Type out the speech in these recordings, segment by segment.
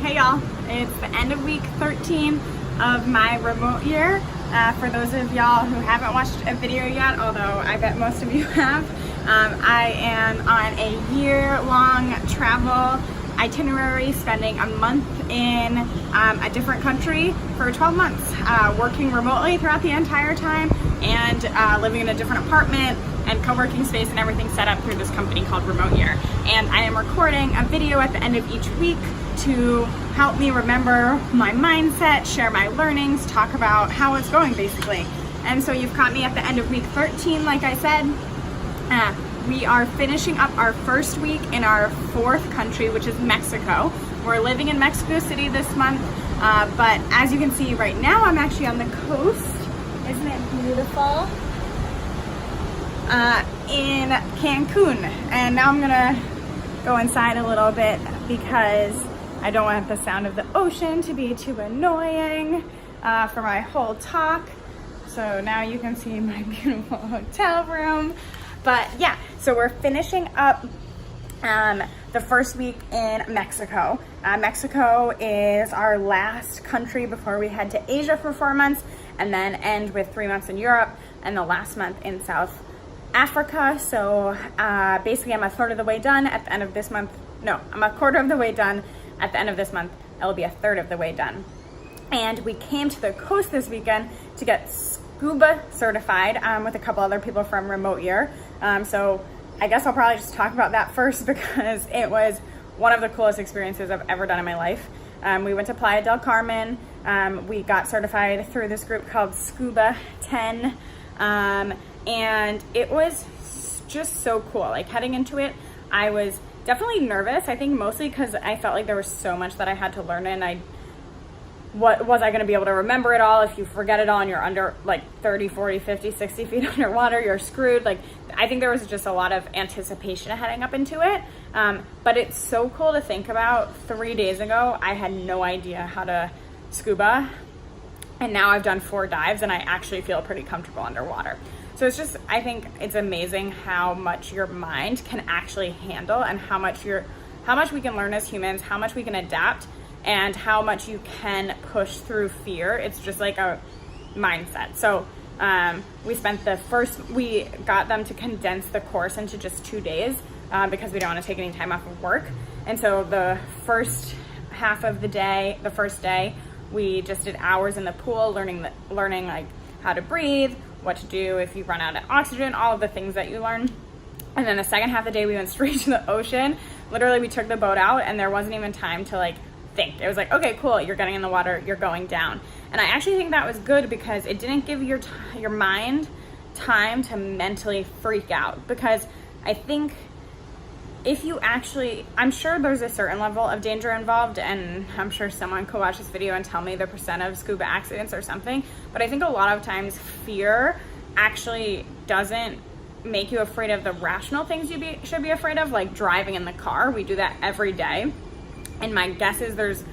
Hey y'all, it's the end of week 13 of my remote year. For those of y'all who haven't watched a video yet, although I bet most of you have, I am on a year-long travel itinerary, spending a month in a different country for 12 months, working remotely throughout the entire time, and living in a different apartment and co-working space and everything set up through this company called Remote Year. And I am recording a video at the end of each week to help me remember my mindset, share my learnings, talk about how it's going basically. And so you've caught me at the end of week 13, like I said. We are finishing up our first week in our fourth country, which is Mexico. We're living in Mexico City this month, but as you can see right now, I'm actually on the coast. Isn't it beautiful? In Cancun. And now I'm gonna go inside a little bit because I don't want the sound of the ocean to be too annoying for my whole talk. So now you can see my beautiful hotel room. But yeah, so we're finishing up the first week in Mexico. Mexico is our last country before we head to Asia for 4 months and then end with 3 months in Europe and the last month in South Africa. So basically I'm a third of the way done at the end of this month. No, I'm a quarter of the way done. At the end of this month, I'll be a third of the way done. And we came to the coast this weekend to get Scuba certified with a couple other people from Remote Year. So I guess I'll probably just talk about that first because it was one of the coolest experiences I've ever done in my life. We went to Playa Del Carmen. We got certified through this group called Scuba 10. And it was just so cool. Like heading into it, I was definitely nervous. I think mostly because I felt like there was so much that I had to learn, and what was I going to be able to remember it all? If you forget it all and you're under like 30, 40, 50, 60 feet underwater, you're screwed. Like I think there was just a lot of anticipation heading up into it. But it's so cool to think about. 3 days ago, I had no idea how to scuba, and now I've done 4 dives and I actually feel pretty comfortable underwater. So it's just, I think it's amazing how much your mind can actually handle, and how much we can learn as humans, how much we can adapt, and how much you can push through fear. It's just like a mindset. So we got them to condense the course into just 2 days because we don't want to take any time off of work. And so the first half of the day, the first day, we just did hours in the pool, learning like how to breathe, what to do if you run out of oxygen, all of the things that you learn. And then the second half of the day, we went straight to the ocean. Literally, we took the boat out and there wasn't even time to like think. It was like, okay, cool, you're getting in the water, you're going down. And I actually think that was good because it didn't give your mind time to mentally freak out. Because I think if you actually, I'm sure there's a certain level of danger involved, and I'm sure someone could watch this video and tell me the percent of scuba accidents or something, but I think a lot of times fear actually doesn't make you afraid of the rational things you should be afraid of, like driving in the car. We do that every day, and my guess is there's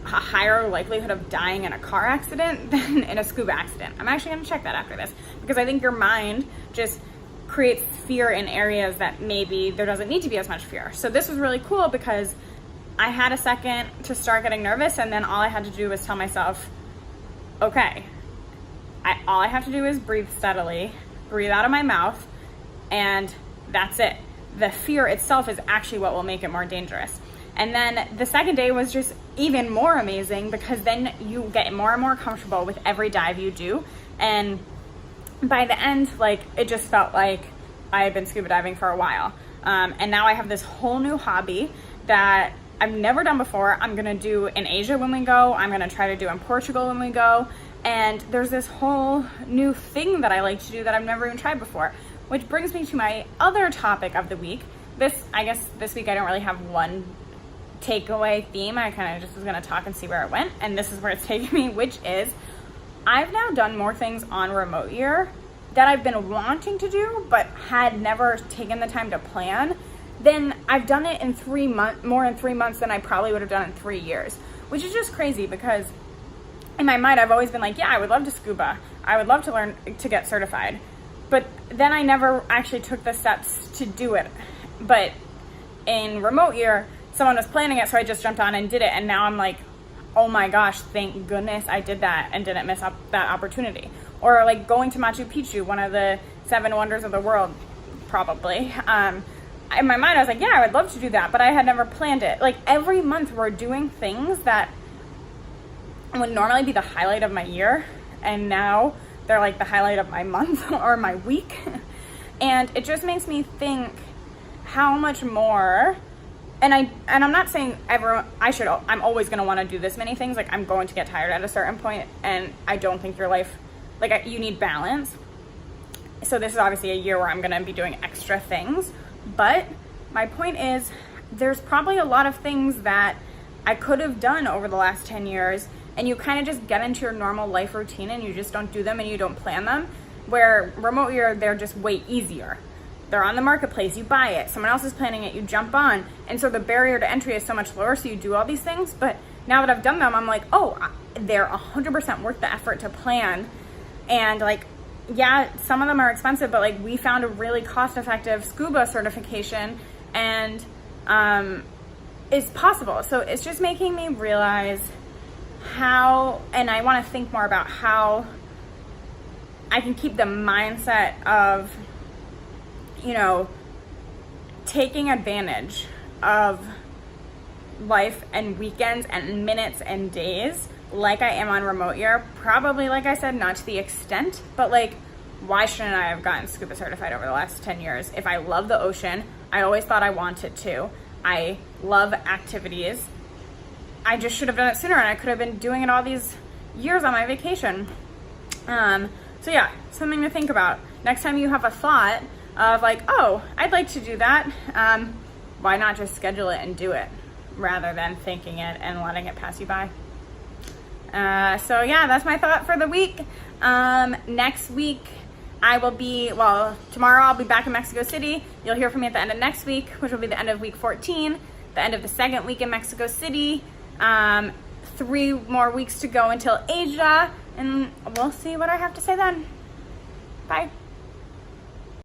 a higher likelihood of dying in a car accident than in a scuba accident. I'm actually gonna check that after this, because I think your mind just creates fear in areas that maybe there doesn't need to be as much fear. So this was really cool because I had a second to start getting nervous, and then all I had to do was tell myself, okay, all I have to do is breathe steadily, breathe out of my mouth, and that's it. The fear itself is actually what will make it more dangerous. And then the second day was just even more amazing because then you get more and more comfortable with every dive you do. And by the end, like, it just felt like I had been scuba diving for a while. And now I have this whole new hobby that I've never done before. I'm gonna do in Asia when we go. I'm gonna try to do in Portugal when we go. And there's this whole new thing that I like to do that I've never even tried before, which brings me to my other topic of the week. I guess this week I don't really have one takeaway theme. I kind of just was gonna talk and see where it went. And this is where it's taking me, which is I've now done more things on Remote Year that I've been wanting to do, but had never taken the time to plan. Then I've done it in 3 months, more in 3 months than I probably would have done in 3 years, which is just crazy because in my mind, I've always been like, yeah, I would love to scuba. I would love to learn to get certified. But then I never actually took the steps to do it. But in Remote Year, someone was planning it, so I just jumped on and did it. And now I'm like, oh my gosh, thank goodness I did that and didn't miss up that opportunity. Or like going to Machu Picchu, one of the 7 wonders of the world, probably. In my mind, I was like, yeah, I would love to do that, but I had never planned it. Like every month we're doing things that would normally be the highlight of my year, and now they're like the highlight of my month or my week. And it just makes me think how much more, and I'm not saying I'm always going to want to do this many things. Like I'm going to get tired at a certain point, and I don't think your life, like you need balance. So this is obviously a year where I'm going to be doing extra things, but my point is there's probably a lot of things that I could have done over the last 10 years, and you kind of just get into your normal life routine and you just don't do them and you don't plan them, where remote year, they're just way easier. They're on the marketplace, you buy it, someone else is planning it, you jump on, and so the barrier to entry is so much lower, so you do all these things. But now that I've done them, I'm like, oh, they're 100% worth the effort to plan. And like, yeah, some of them are expensive, but like we found a really cost-effective Scuba certification, and it's possible. So it's just making me realize how, and I want to think more about how I can keep the mindset of, you know, taking advantage of life and weekends and minutes and days like I am on remote year. Probably, like I said, not to the extent, but like, why shouldn't I have gotten Scuba certified over the last 10 years? If I love the ocean, I always thought I wanted to. I love activities. I just should have done it sooner, and I could have been doing it all these years on my vacation. So yeah, something to think about. Next time you have a thought of like, oh, I'd like to do that, why not just schedule it and do it rather than thinking it and letting it pass you by? So yeah, that's my thought for the week. Next week, tomorrow I'll be back in Mexico City. You'll hear from me at the end of next week, which will be the end of week 14, the end of the second week in Mexico City. 3 more weeks to go until Asia, and we'll see what I have to say then. Bye.